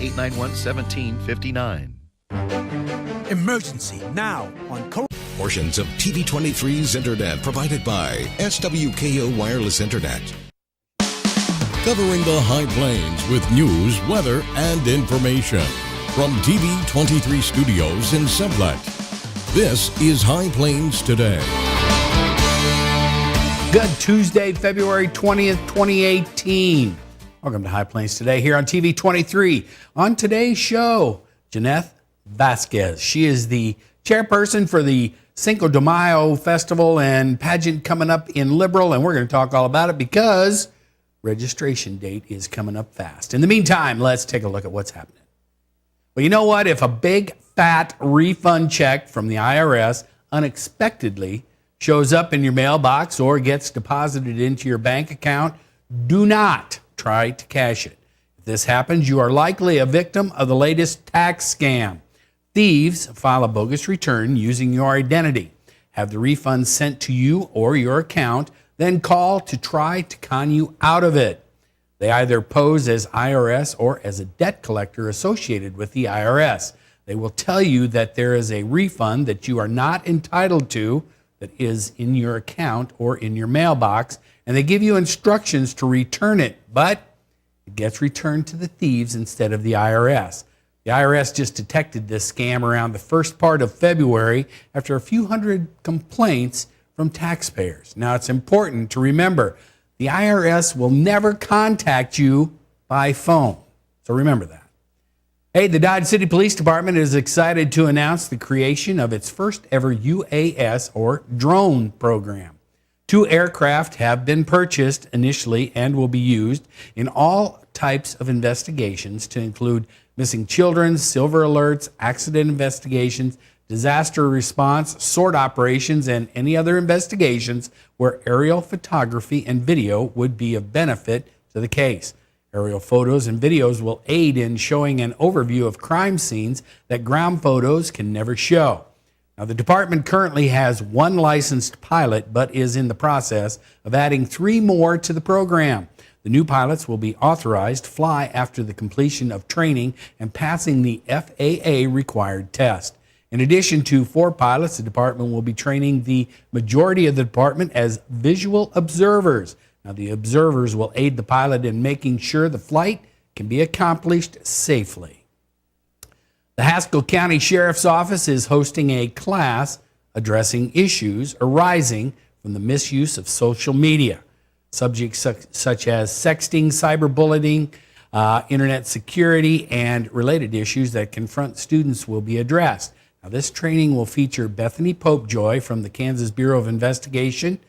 891-1759. Emergency now on Portions of TV23's internet provided by SWKO Wireless Internet. Covering the High Plains with news, weather, and information. From TV23 Studios in Sublette, this is High Plains Today. Good Tuesday, February 20th, 2018. Welcome to High Plains Today here on TV23. On today's show, Janeth Vazquez. She is the chairperson for the Cinco de Mayo Festival and Pageant coming up in Liberal, and we're going to talk all about it because registration date is coming up fast. In the meantime, let's take a look at what's happening. Well, you know what? If a big, fat refund check from the IRS unexpectedly shows up in your mailbox or gets deposited into your bank account, do not try to cash it. If this happens, you are likely a victim of the latest tax scam. Thieves file a bogus return using your identity, have the refund sent to you or your account, then call to try to con you out of it. They either pose as IRS or as a debt collector associated with the IRS. They will tell you that there is a refund that you are not entitled to that is in your account or in your mailbox, and they give you instructions to return it, but it gets returned to the thieves instead of the IRS. The IRS just detected this scam around the first part of February after a few hundred complaints from taxpayers. Now, it's important to remember the IRS will never contact you by phone. So remember that. Hey, the Dodge City Police Department is excited to announce the creation of its first ever UAS or drone program. 2 aircraft have been purchased initially and will be used in all types of investigations to include missing children, silver alerts, accident investigations, disaster response, SWORD operations, and any other investigations where aerial photography and video would be of benefit to the case. Aerial photos and videos will aid in showing an overview of crime scenes that ground photos can never show. Now, the department currently has 1 licensed pilot, but is in the process of adding 3 more to the program. The new pilots will be authorized to fly after the completion of training and passing the FAA required test. In addition to 4 pilots, the department will be training the majority of the department as visual observers. Now, the observers will aid the pilot in making sure the flight can be accomplished safely. The Haskell County Sheriff's Office is hosting a class addressing issues arising from the misuse of social media. Subjects such as sexting, cyberbullying, internet security, and related issues that confront students will be addressed. Now, this training will feature Bethany Popejoy from the Kansas Bureau of Investigation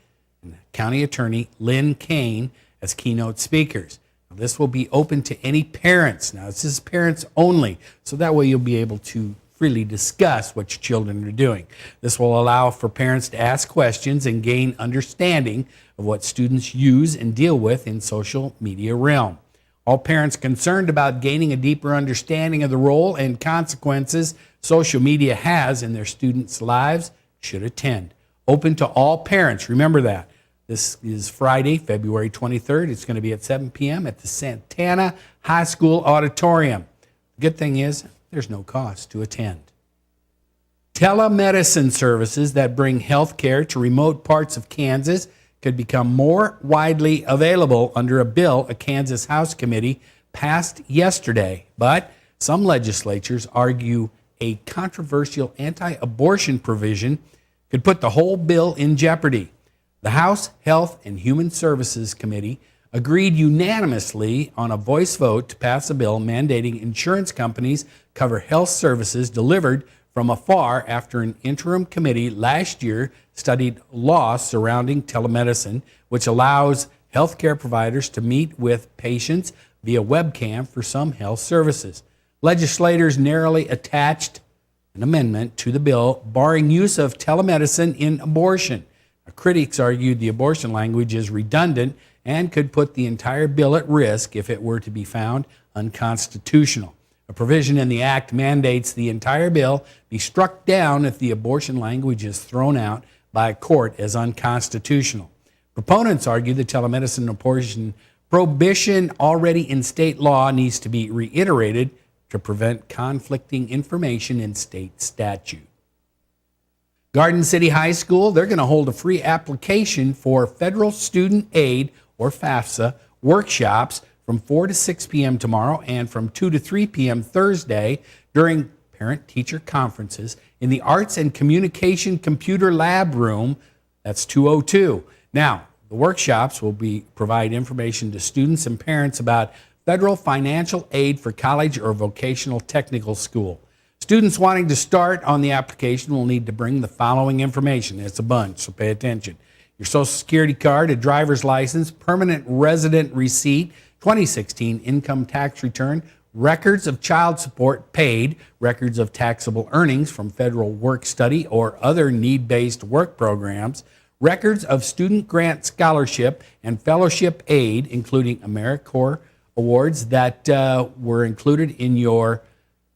and County Attorney Lynn Kane as keynote speakers. Now, this will be open to any parents. Now, this is parents only, so that way you'll be able to freely discuss what your children are doing. This will allow for parents to ask questions and gain understanding of what students use and deal with in social media realm. All parents concerned about gaining a deeper understanding of the role and consequences social media has in their students' lives should attend. Open to all parents. Remember that. This is Friday, February 23rd. It's going to be at 7 p.m. at the Santana High School Auditorium. The good thing is there's no cost to attend. Telemedicine services that bring health care to remote parts of Kansas could become more widely available under a bill a Kansas House committee passed yesterday. But some legislatures argue a controversial anti-abortion provision could put the whole bill in jeopardy. The House Health and Human Services Committee agreed unanimously on a voice vote to pass a bill mandating insurance companies cover health services delivered from afar after an interim committee last year studied law surrounding telemedicine, which allows healthcare providers to meet with patients via webcam for some health services. Legislators narrowly attached an amendment to the bill barring use of telemedicine in abortion. Now, critics argued the abortion language is redundant and could put the entire bill at risk if it were to be found unconstitutional. A provision in the act mandates the entire bill be struck down if the abortion language is thrown out by a court as unconstitutional. Proponents argue the telemedicine abortion prohibition already in state law needs to be reiterated to prevent conflicting information in state statute. Garden City High School, they're going to hold a free application for Federal Student Aid, or FAFSA, workshops from 4 to 6 p.m. tomorrow and from 2 to 3 p.m. Thursday during parent-teacher conferences in the Arts and Communication Computer Lab Room. That's 202. Now, the workshops will provide information to students and parents about federal financial aid for college or vocational technical school. Students wanting to start on the application will need to bring the following information. It's a bunch, so pay attention. Your Social Security card, a driver's license, permanent resident receipt, 2016 income tax return, records of child support paid, records of taxable earnings from federal work study or other need-based work programs, records of student grant scholarship and fellowship aid, including AmeriCorps awards that were included in your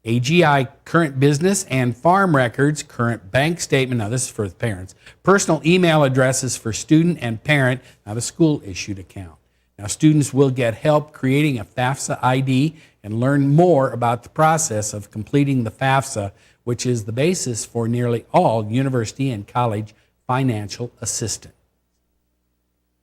AGI current business and farm records, current bank statement, now this is for the parents, personal email addresses for student and parent, not a school-issued account. Now, students will get help creating a FAFSA ID and learn more about the process of completing the FAFSA, which is the basis for nearly all university and college financial assistance.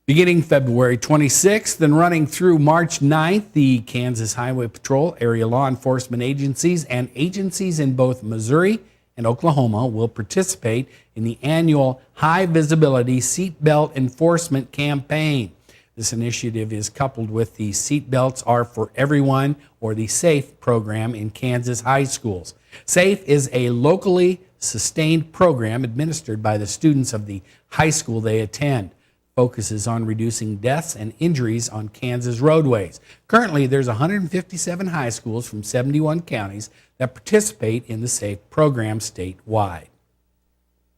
Beginning February 26th and running through March 9th, the Kansas Highway Patrol, area law enforcement agencies, and agencies in both Missouri and Oklahoma will participate in the annual High Visibility Seatbelt Enforcement Campaign. This initiative is coupled with the Seatbelts Are for Everyone, or the SAFE program in Kansas high schools. SAFE is a locally sustained program administered by the students of the high school they attend. Focuses on reducing deaths and injuries on Kansas roadways. Currently, there's 157 high schools from 71 counties that participate in the SAFE program statewide.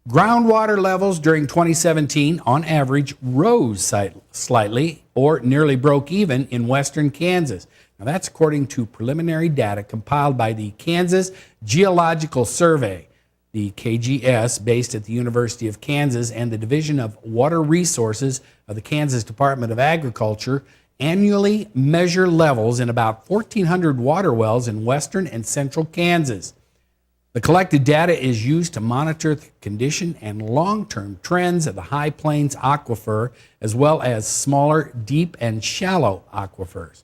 Groundwater levels during 2017, on average, rose slightly or nearly broke even in western Kansas. Now, that's according to preliminary data compiled by the Kansas Geological Survey, the KGS, based at the University of Kansas, and the Division of Water Resources of the Kansas Department of Agriculture annually measure levels in about 1,400 water wells in western and central Kansas. The collected data is used to monitor the condition and long-term trends of the High Plains aquifer, as well as smaller, deep, and shallow aquifers.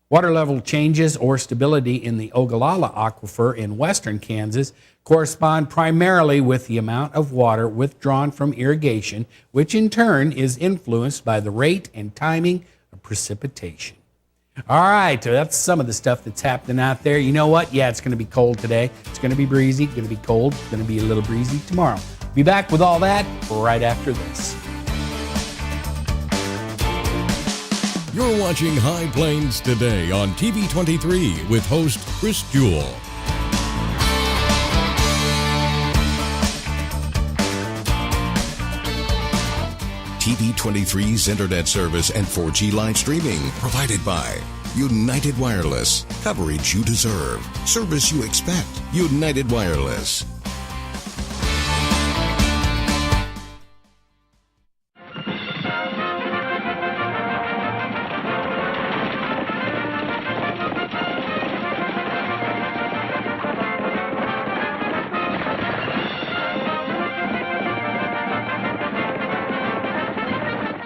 Water level changes or stability in the Ogallala aquifer in western Kansas correspond primarily with the amount of water withdrawn from irrigation, which in turn is influenced by the rate and timing of precipitation. All right, so that's some of the stuff that's happening out there. You know what? Yeah, it's going to be cold today. It's going to be breezy, going to be cold, it's going to be a little breezy tomorrow. Be back with all that right after this. You're watching High Plains Today on TV 23 with host Chris Jewell. TV 23's internet service and 4G live streaming provided by United Wireless. Coverage you deserve. Service you expect. United Wireless.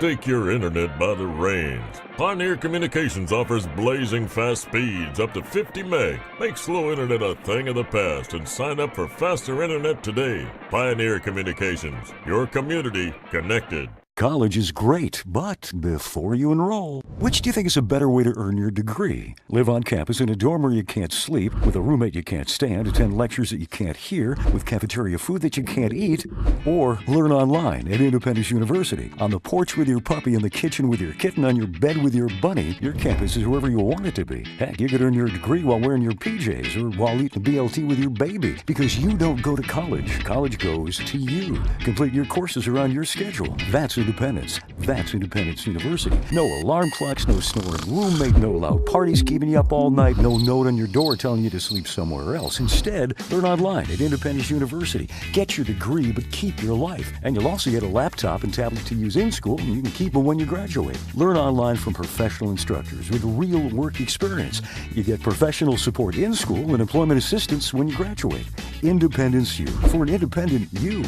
Take your internet by the reins. Pioneer Communications offers blazing fast speeds up to 50 meg. Make slow internet a thing of the past and sign up for faster internet today. Pioneer Communications, your community connected. College is great, but before you enroll, which do you think is a better way to earn your degree? Live on campus in a dorm where you can't sleep, with a roommate you can't stand, attend lectures that you can't hear, with cafeteria food that you can't eat, or learn online at Independence University. On the porch with your puppy, in the kitchen with your kitten, on your bed with your bunny, your campus is wherever you want it to be. Heck, you could earn your degree while wearing your PJs or while eating BLT with your baby, because you don't go to college. College goes to you. Complete your courses around your schedule. That's a independence. That's Independence University. No alarm clocks, no snoring roommate, no loud parties keeping you up all night, no note on your door telling you to sleep somewhere else. Instead, learn online at Independence University. Get your degree, but keep your life. And you'll also get a laptop and tablet to use in school, and you can keep them when you graduate. Learn online from professional instructors with real work experience. You get professional support in school and employment assistance when you graduate. Independence U, for an independent you.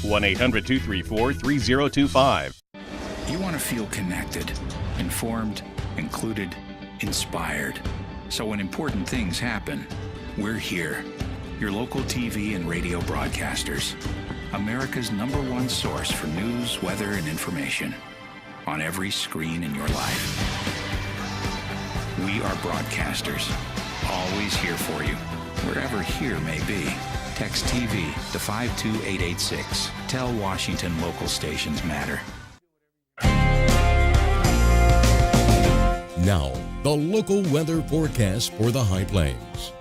1-800-234-3025. You want to feel connected, informed, included, inspired. So when important things happen, we're here. Your local TV and radio broadcasters. America's #1 source for news, weather, and information. On every screen in your life. We are broadcasters. Always here for you, wherever here may be. Text TV to 52886. Tell Washington local stations matter. Now, the local weather forecast for the High Plains.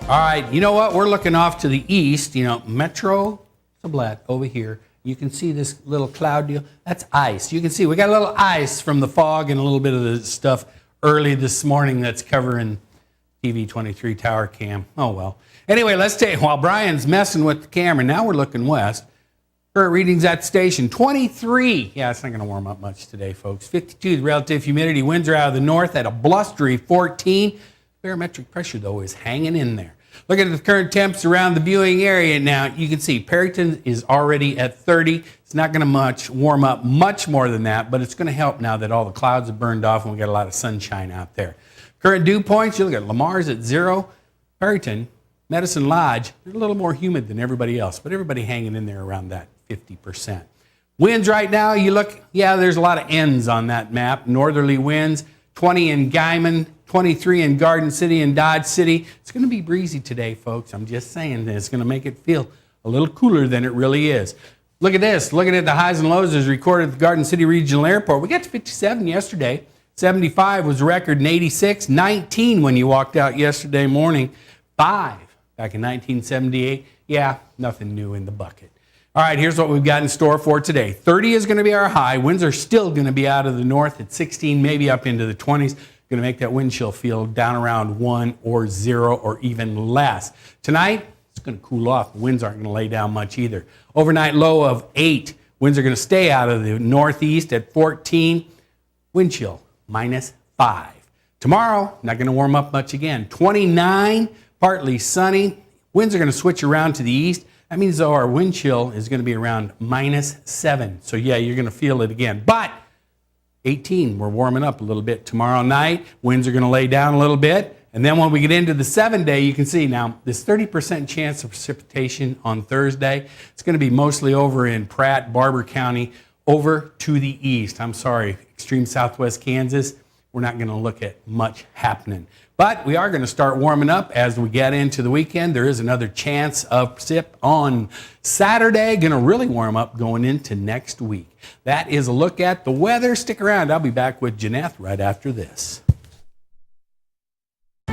All right, you know what? We're looking off to the east. Metro Sublette over here. You can see this little cloud deal. That's ice. You can see we got a little ice from the fog and a little bit of the stuff early this morning that's covering TV 23 tower cam. Oh, well. Anyway, let's take, while Brian's messing with the camera, now we're looking west. Current readings at the station, 23. Yeah, it's not going to warm up much today, folks. 52, the relative humidity. Winds are out of the north at a blustery 14. Barometric pressure, though, is hanging in there. Looking at the current temps around the viewing area now, you can see Perryton is already at 30. It's not going to warm up much more than that, but it's going to help now that all the clouds have burned off and we got a lot of sunshine out there. Current dew points, you look at Lamar's at 0. Perryton, Medicine Lodge, they're a little more humid than everybody else, but everybody hanging in there around that 50%. Winds right now, you look, yeah, there's a lot of ends on that map. Northerly winds, 20 in Guyman, 23 in Garden City and Dodge City. It's going to be breezy today, folks. I'm just saying that it's going to make it feel a little cooler than it really is. Look at this. Looking at the highs and lows as recorded at the Garden City Regional Airport. We got to 57 yesterday. 75 was a record in 86. 19 when you walked out yesterday morning. 5 back in 1978. Yeah, nothing new in the bucket. All right, here's what we've got in store for today. 30 is going to be our high. Winds are still going to be out of the north at 16, maybe up into the 20s. Going to make that wind chill feel down around 1 or 0 or even less. Tonight, it's going to cool off. The winds aren't going to lay down much either. Overnight low of 8. Winds are going to stay out of the northeast at 14. Wind chill -5. Tomorrow, not going to warm up much again. 29, partly sunny. Winds are going to switch around to the east. That means, though, our wind chill is going to be around -7. So, yeah, you're going to feel it again. But 18, we're warming up a little bit tomorrow night. Winds are going to lay down a little bit. And then when we get into the 7-day, you can see now this 30% chance of precipitation on Thursday. It's going to be mostly over in Pratt, Barber County, over to the east. I'm sorry, extreme southwest Kansas. We're not going to look at much happening. But we are going to start warming up as we get into the weekend. There is another chance of precip on Saturday. Going to really warm up going into next week. That is a look at the weather. Stick around. I'll be back with Janeth right after this.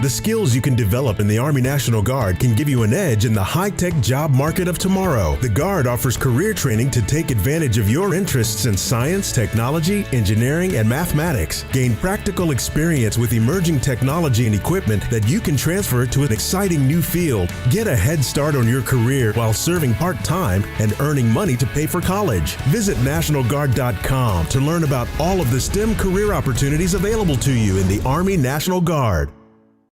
The skills you can develop in the Army National Guard can give you an edge in the high-tech job market of tomorrow. The Guard offers career training to take advantage of your interests in science, technology, engineering, and mathematics. Gain practical experience with emerging technology and equipment that you can transfer to an exciting new field. Get a head start on your career while serving part-time and earning money to pay for college. Visit NationalGuard.com to learn about all of the STEM career opportunities available to you in the Army National Guard.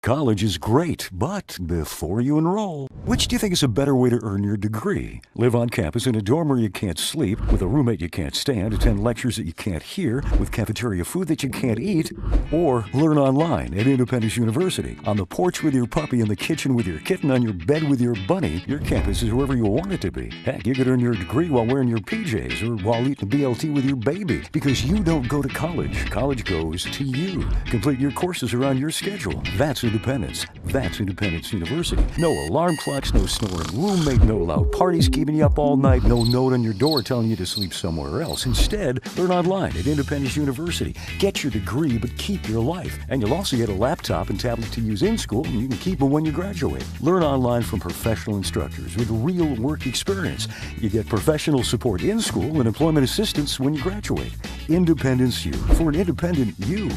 College is great, but before you enroll, which do you think is a better way to earn your degree? Live on campus in a dorm where you can't sleep, with a roommate you can't stand, attend lectures that you can't hear, with cafeteria food that you can't eat, or learn online at Independence University. On the porch with your puppy, in the kitchen with your kitten, on your bed with your bunny, your campus is wherever you want it to be. Heck, you could earn your degree while wearing your PJs or while eating BLT with your baby, because you don't go to college. College goes to you. Complete your courses around your schedule. That's independence. That's Independence University. No alarm clocks, no snoring roommate, no loud parties keeping you up all night, no note on your door telling you to sleep somewhere else. Instead, learn online at Independence University. Get your degree, but keep your life. And you'll also get a laptop and tablet to use in school, and you can keep them when you graduate. Learn online from professional instructors with real work experience. You get professional support in school and employment assistance when you graduate. Independence U, for an independent you.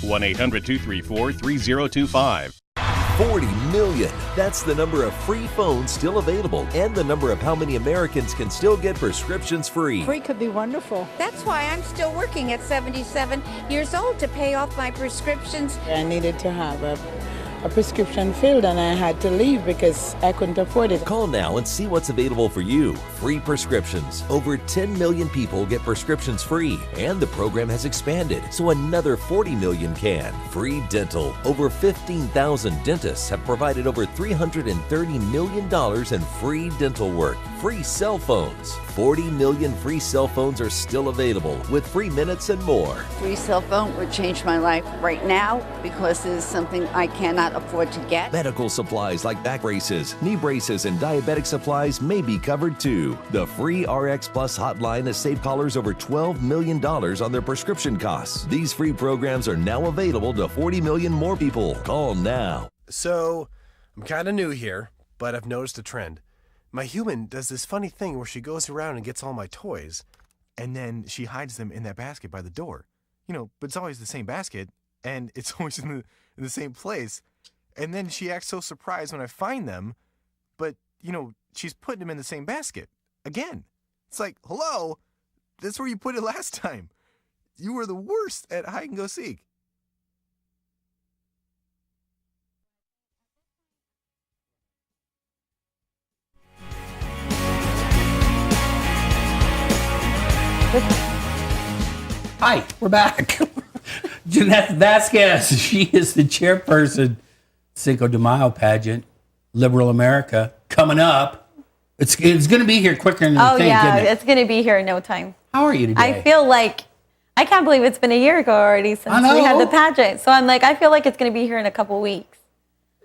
1-800-234-3025. 40 million. That's the number of free phones still available and the number of how many Americans can still get prescriptions free. Free could be wonderful. That's why I'm still working at 77 years old to pay off my prescriptions. I needed to have a prescription filled and I had to leave because I couldn't afford it. Call now and see what's available for you. Free prescriptions. Over 10 million people get prescriptions free, and the program has expanded so another 40 million can. Free dental. Over 15,000 dentists have provided over $330 million in free dental work. Free cell phones. 40 million free cell phones are still available with free minutes and more. Free cell phone would change my life right now because it is something I cannot afford to get. Medical supplies like back braces, knee braces, and diabetic supplies may be covered too. The free RX Plus hotline has saved callers over $12 million on their prescription costs. These free programs are now available to 40 million more people. Call now. So, I'm kind of new here, but I've noticed a trend. My human does this funny thing where she goes around and gets all my toys, and then she hides them in that basket by the door. You know, but it's always the same basket, and it's always in the same place. And then she acts so surprised when I find them, but, you know, she's putting them in the same basket again. It's like, hello, that's where you put it last time. You were the worst at hide and go seek. Hi, we're back. Janeth Vazquez, she is the chairperson, Cinco de Mayo Pageant, Liberal America, coming up. It's going to be here quicker than you think, isn't it? It's going to be here in no time. How are you today? I feel like, I can't believe it's been a year ago already since we had the pageant. So I'm like, I feel like it's going to be here in a couple weeks.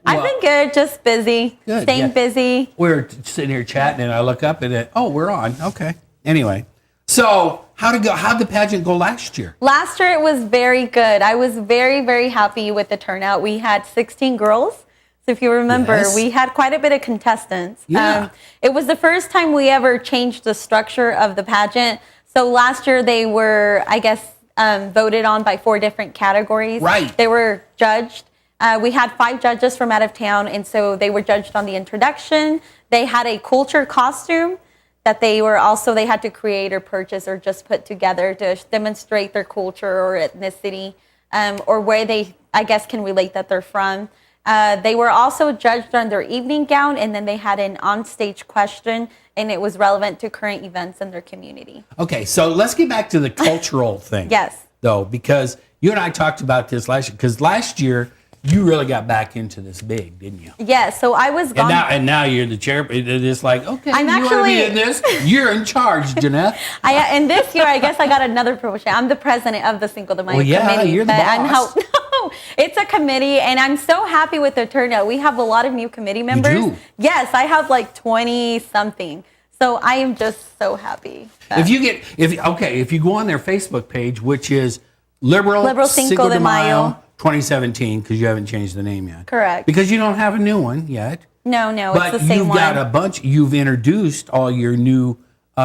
Well, I've been good, just busy, staying busy. We're sitting here chatting, and I look up and we're on. Okay. Anyway, so how'd the pageant go last year? Last year it was very good. I was very, very happy with the turnout. We had 16 girls. So if you remember, we had quite a bit of contestants. Yeah. It was the first time we ever changed the structure of the pageant. So last year they were, I guess, voted on by 4 different categories. Right. They were judged. We had 5 judges from out of town, and so they were judged on the introduction. They had a culture costume that they had to create or purchase or just put together to demonstrate their culture or ethnicity, or where they, I guess, can relate that they're from. They were also judged on their evening gown, and then they had an onstage question, and it was relevant to current events in their community. Okay, so let's get back to the cultural thing. Yes. Though, because you and I talked about this last year, because last year you really got back into this big, didn't you? Yes, so I was gone. And now you're the chair. It's like, okay, I'm you want to be in this? You're in charge, Janeth. And this year, I guess I got another promotion. I'm the president of the Cinco de Mayo Committee. You're the boss. No, it's a committee, and I'm so happy with the turnout. We have a lot of new committee members. You do? Yes, I have like 20-something. So I am just so happy. If you go on their Facebook page, which is Liberal Cinco de Mayo 2017, because you haven't changed the name yet. Correct. Because you don't have a new one yet. No, but it's the same one. But you've got a bunch. You've introduced all your new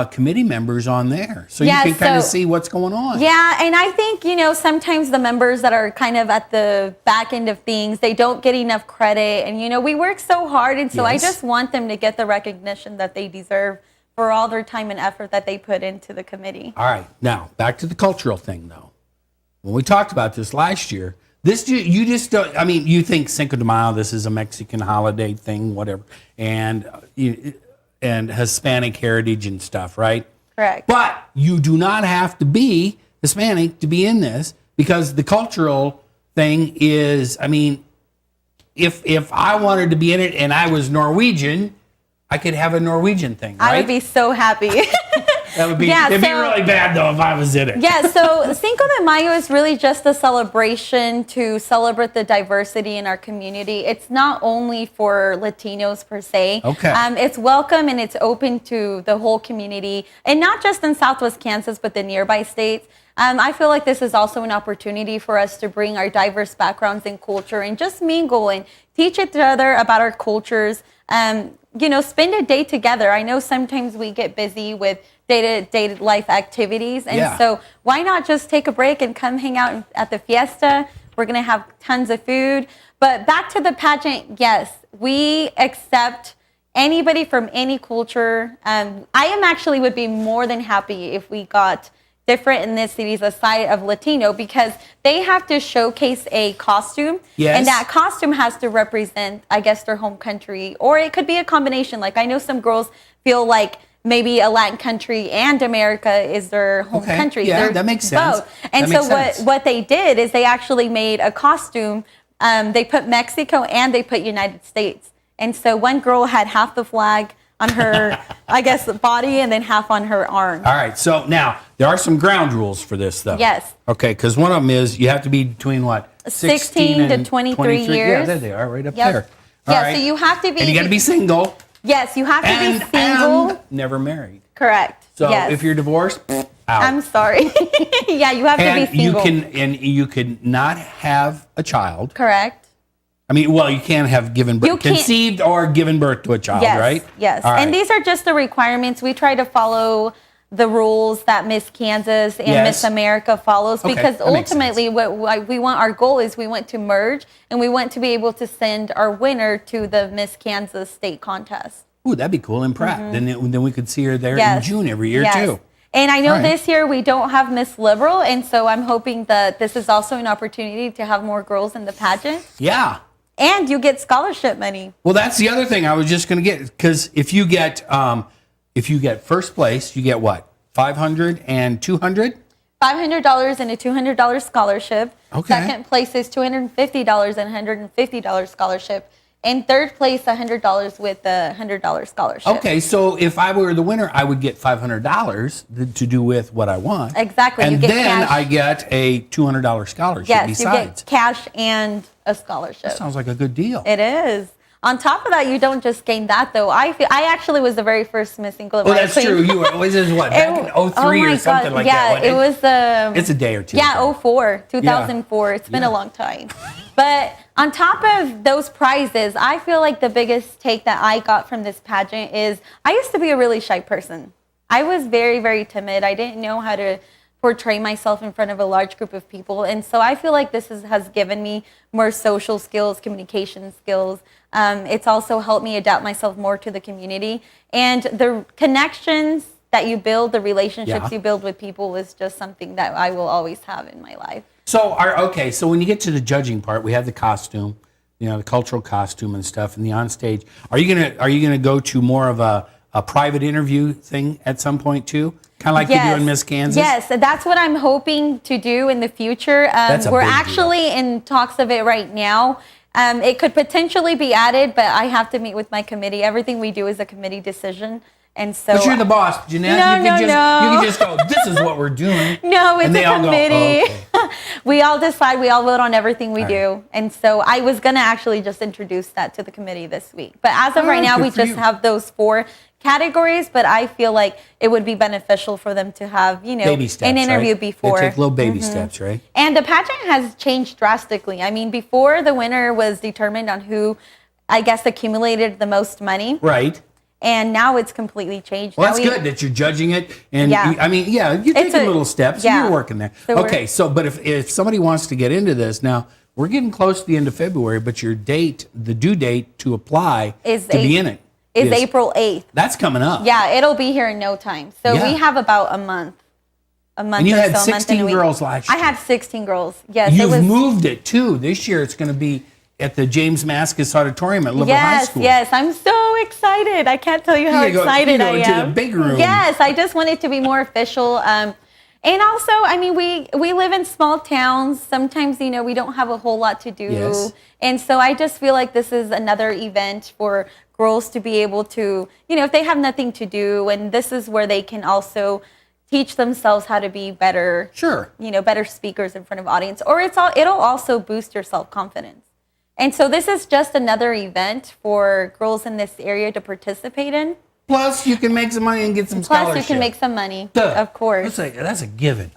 committee members on there, so you can kind of see what's going on. Yeah, and I think, sometimes the members that are kind of at the back end of things, they don't get enough credit, and we work so hard, and so I just want them to get the recognition that they deserve for all their time and effort that they put into the committee. All right, now back to the cultural thing, though. When we talked about this last year, you just don't. I mean, you think Cinco de Mayo, this is a Mexican holiday thing, whatever, and Hispanic heritage and stuff, right? Correct. But you do not have to be Hispanic to be in this, because the cultural thing is, I mean, if I wanted to be in it and I was Norwegian, I could have a Norwegian thing, right? I would be so happy. That would be, Yeah, it'd be so- really bad, though, if I was in it. Yeah, so Cinco de Mayo is really just a celebration to celebrate the diversity in our community. It's not only for Latinos per se. Okay. It's welcome and it's open to the whole community, and not just in Southwest Kansas, but the nearby states. I feel like this is also an opportunity for us to bring our diverse backgrounds and culture and just mingle and teach each other about our cultures. You know, spend a day together. I know sometimes we get busy with day-to-day life activities, and so why not just take a break and come hang out at the fiesta? We're going to have tons of food. But back to the pageant, yes, we accept anybody from any culture. I would be more than happy if we got different ethnicities aside of Latino, because they have to showcase a costume. Yes. And that costume has to represent, I guess, their home country, or it could be a combination. Like, I know some girls feel like maybe a Latin country and America is their home country. Yeah, They're that makes sense. both. And That so makes sense. what they did is they actually made a costume. They put Mexico and they put United States. And so one girl had half the flag on her, I guess, body, and then half on her arm. All right, so now, there are some ground rules for this, though. Yes. Okay, because one of them is you have to be between, what, 16 to 23 years. Yeah, there they are, right up Yep. there. All Yeah, right. so you have to be. And you got to be single. Yes, you have to and, be single. and never married. Correct. So yes. if you're divorced, out. I'm sorry. Yeah, you have to be single. You can not have a child. Correct. I mean, well, you can't have given birth, conceived or given birth to a child, Yes, right? yes. All right. And these are just the requirements. We try to follow the rules that Miss Kansas and Yes. Miss America follows, Okay, because that makes ultimately what we want, our goal is we want to merge, and we want to be able to send our winner to the Miss Kansas state contest. Ooh, that'd be cool in Pratt. Mhm. Then we could see her there Yes. in June every year, Yes. too. And I know All right. this year we don't have Miss Liberal, and so I'm hoping that this is also an opportunity to have more girls in the pageant. Yeah. And you get scholarship money. Well, that's the other thing I was just going to get, because if you get first place, you get what? 500 and 200? $500 and a $200 scholarship. Okay. Second place is $250 and $150 scholarship. And third place, $100 with a $100 scholarship. Okay, so if I were the winner, I would get $500 to do with what I want. Exactly. And you get then cash. I get a $200 scholarship yes, besides. you get cash and a scholarship. That sounds like a good deal. It is. On top of that, you don't just gain that, though. I actually was the very first Miss Cinco de Mayo Well, that's Queen. true. You were, was this what, back in 03 or something like that? Yeah, wasn't it was. It's a day or two. Yeah, 04, 2004. It's been a long time. But on top of those prizes, I feel like the biggest take that I got from this pageant is I used to be a really shy person. I was very, very timid. I didn't know how to portray myself in front of a large group of people. And so I feel like this has given me more social skills, communication skills. It's also helped me adapt myself more to the community. And the connections that you build, the relationships you build with people is just something that I will always have in my life. So, so when you get to the judging part, we have the costume, the cultural costume and stuff, and the onstage. Are you gonna go to more of a private interview thing at some point too? Kind of like you do in Miss Kansas? Yes, that's what I'm hoping to do in the future. That's a we're big actually in talks of it right now. It could potentially be added, but I have to meet with my committee. Everything we do is a committee decision. And so, but you're the boss, Janeth. No, You can just go, this is what we're doing. No, it's and they a all go, committee. oh, okay. We all decide. We all vote on everything we do. And so I was going to actually just introduce that to the committee this week. But as of right now, we just have those 4 categories. But I feel like it would be beneficial for them to have, baby steps, an interview right? before. They take little baby steps, right? And the pageant has changed drastically. I mean, before the winner was determined on who, I guess, accumulated the most money. Right. And now it's completely changed. Well, now that's good that you're judging it. And Yeah. you're taking little steps. Yeah. You're working there. So okay, but if somebody wants to get into this, now we're getting close to the end of February, but the due date to apply be in it is April 8th. That's coming up. Yeah, it'll be here in no time. So we have about a month. And you or had so, 16 girls last year. I had 16 girls. Yes. You've moved it too. This year it's going to be at the James Mascus Auditorium at Liberal High School. Yes, I'm so excited. I can't tell you how excited I am. To the big room. Yes, I just want it to be more official. And also, I mean, we live in small towns. Sometimes, you know, we don't have a whole lot to do. Yes. And so I just feel like this is another event for girls to be able to, you know, if they have nothing to do, and this is where they can also teach themselves how to be better, you know, better speakers in front of audience, or it'll also boost your self-confidence. And so this is just another event for girls in this area to participate in. Plus, you can make some money and get some scholarship. Plus, you can make some money, of course. That's a given.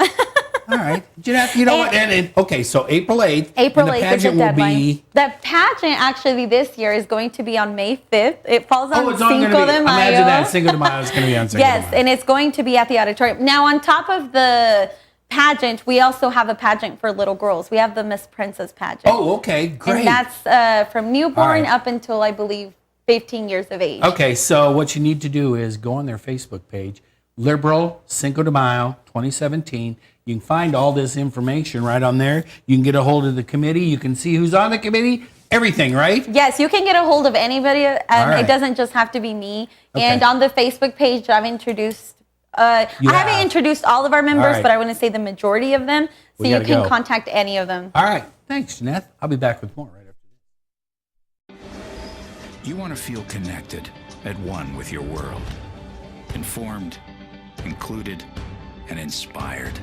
All right. Janeth, you know what? Okay, so April 8th. April 8th the pageant is the deadline. Will be... The pageant actually this year is going to be on May 5th. It falls on it's Cinco de Mayo. Imagine that. Cinco de Mayo is going to be on Cinco de Mayo. Yes, and it's going to be at the auditorium. Now, on top of the pageant, we also have a pageant for little girls. We have the Miss Princess pageant. Oh, okay. Great. And that's from newborn up until, I believe, 15 years of age. Okay, so what you need to do is go on their Facebook page, Liberal Cinco de Mayo 2017. You can find all this information right on there. You can get a hold of the committee. You can see who's on the committee. Everything, right? Yes, you can get a hold of anybody. It doesn't just have to be me. Okay. And on the Facebook page, I've introduced, I haven't introduced all of our members, but I want to say the majority of them. So you can contact any of them. All right. Thanks, Janeth. I'll be back with more right after this. You want to feel connected, at one with your world. Informed, included, and inspired.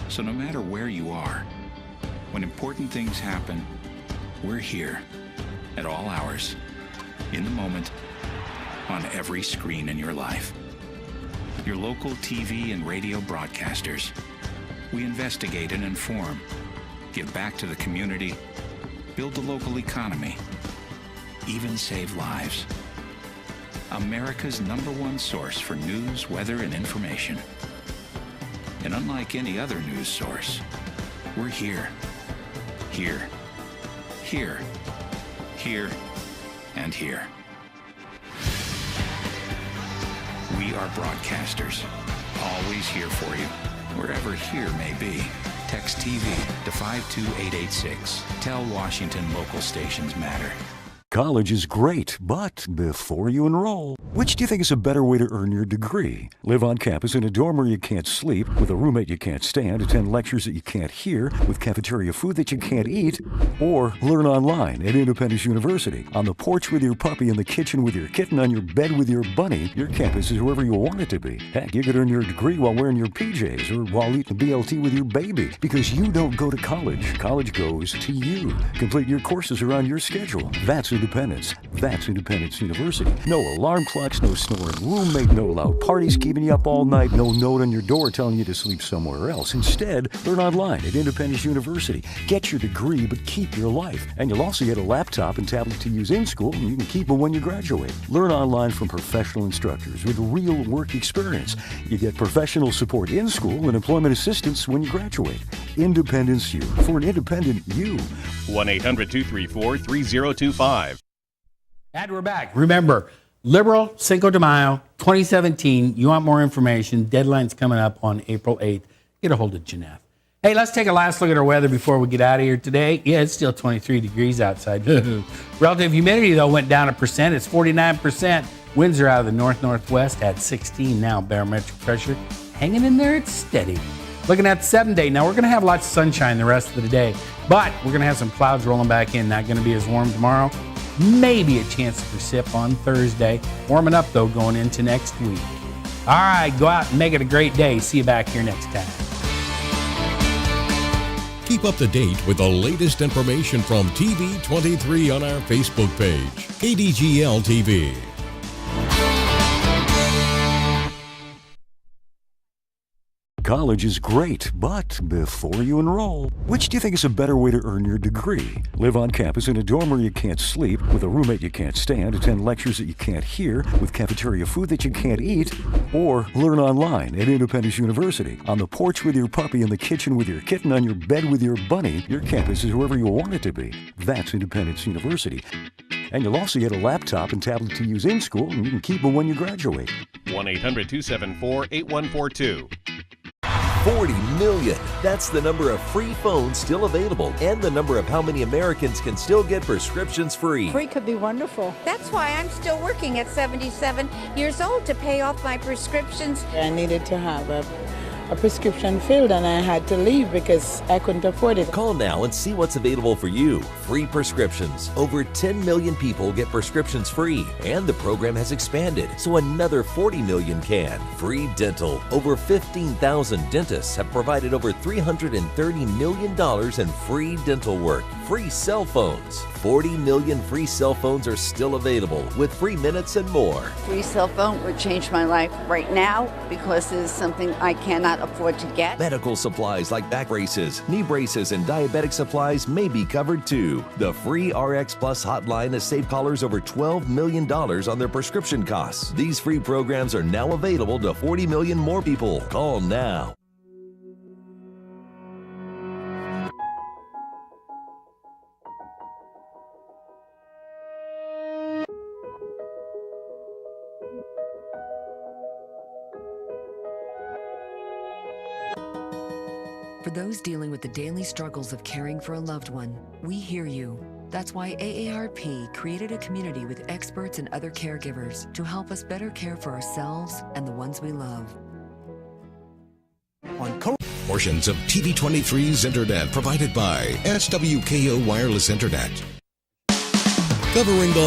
So no matter where you are, when important things happen, we're here at all hours, in the moment, on every screen in your life. Your local TV and radio broadcasters. We investigate and inform, give back to the community, build the local economy, even save lives. America's #1 source for news, weather, and information. And unlike any other news source, we're here, here, here, here, and here. We are broadcasters, always here for you, wherever here may be. Text TV to 52886. Tell Washington local stations matter. College is great, but before you enroll, which do you think is a better way to earn your degree? Live on campus in a dorm where you can't sleep, with a roommate you can't stand, attend lectures that you can't hear, with cafeteria food that you can't eat, or learn online at Independence University. On the porch with your puppy, in the kitchen with your kitten, on your bed with your bunny, your campus is wherever you want it to be. Heck, you could earn your degree while wearing your PJs or while eating BLT with your baby, because you don't go to college. College goes to you. Complete your courses around your schedule. That's independence. That's Independence University. No alarm clocks, no snoring roommate, no loud parties keeping you up all night, no note on your door telling you to sleep somewhere else. Instead, learn online at Independence University. Get your degree, but keep your life. And you'll also get a laptop and tablet to use in school, and you can keep them when you graduate. Learn online from professional instructors with real work experience. You get professional support in school and employment assistance when you graduate. Independence U, for an independent you. 1-800-234-3025. And we're back. Remember, Liberal Cinco de Mayo 2017. You want more information? Deadline's coming up on April 8th. Get a hold of Janeth. Hey, let's take a last look at our weather before we get out of here today. Yeah, it's still 23 degrees outside. Relative humidity, though, went down 1%. It's 49%. Winds are out of the north-northwest at 16 now. Barometric pressure hanging in there. It's steady. Looking at the 7-day. Now, we're going to have lots of sunshine the rest of the day, but we're going to have some clouds rolling back in. Not going to be as warm tomorrow. Maybe a chance for precip on Thursday. Warming up, though, going into next week. All right, go out and make it a great day. See you back here next time. Keep up to date with the latest information from TV23 on our Facebook page, KDGL TV. College is great, but before you enroll, which do you think is a better way to earn your degree? Live on campus in a dorm where you can't sleep, with a roommate you can't stand, attend lectures that you can't hear, with cafeteria food that you can't eat, or learn online at Independence University. On the porch with your puppy, in the kitchen with your kitten, on your bed with your bunny, your campus is wherever you want it to be. That's Independence University. And you'll also get a laptop and tablet to use in school, and you can keep them when you graduate. 1-800-274-8142. 40 million. That's the number of free phones still available and the number of how many Americans can still get prescriptions free. Free could be wonderful. That's why I'm still working at 77 years old to pay off my prescriptions. I needed to have a prescription failed and I had to leave because I couldn't afford it. Call now and see what's available for you. Free prescriptions. Over 10 million people get prescriptions free, and the program has expanded, so another 40 million can. Free dental. Over 15,000 dentists have provided over $330 million in free dental work. Free cell phones. 40 million free cell phones are still available with free minutes and more. Free cell phone would change my life right now because it is something I cannot afford to get. Medical supplies like back braces, knee braces, and diabetic supplies may be covered too. The free RX Plus hotline has saved callers over $12 million on their prescription costs. These free programs are now available to 40 million more people. Call now. For those dealing with the daily struggles of caring for a loved one, we hear you. That's why AARP created a community with experts and other caregivers to help us better care for ourselves and the ones we love. Portions of TV23's internet provided by SWKO Wireless Internet. Covering the